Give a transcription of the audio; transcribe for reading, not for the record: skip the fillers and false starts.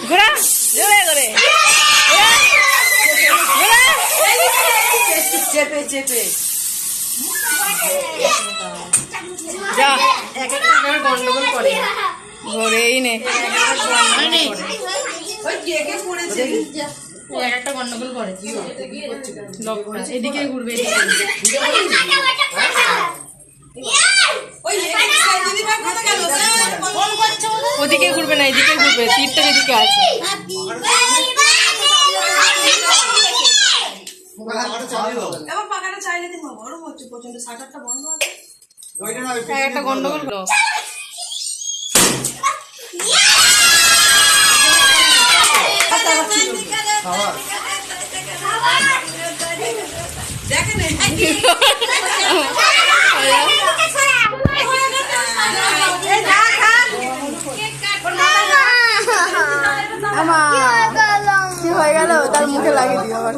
ঘোড়া জোরে করে চেপে চেপে যা এক একটা গন্ডগোল করে ঘরেই নে ওই কেকে পড়েছে এক একটা গন্ডগোল করে এদিকে ঘুরবে ওই দিদি ভাই কোথা গেল ফোন করছো ওদিকে ঘুরবে না এদিকে ঘুরবে তীরটা এদিকে আছে এবার পাখাটা চাইলে দিন গরম হচ্ছে প্রচন্ড শাটারটা বন্ধ আছে একটা গন্ডগোল হলো দেখেন কি হয়ে গেল তার মুখে লাগিয়ে দিও আবার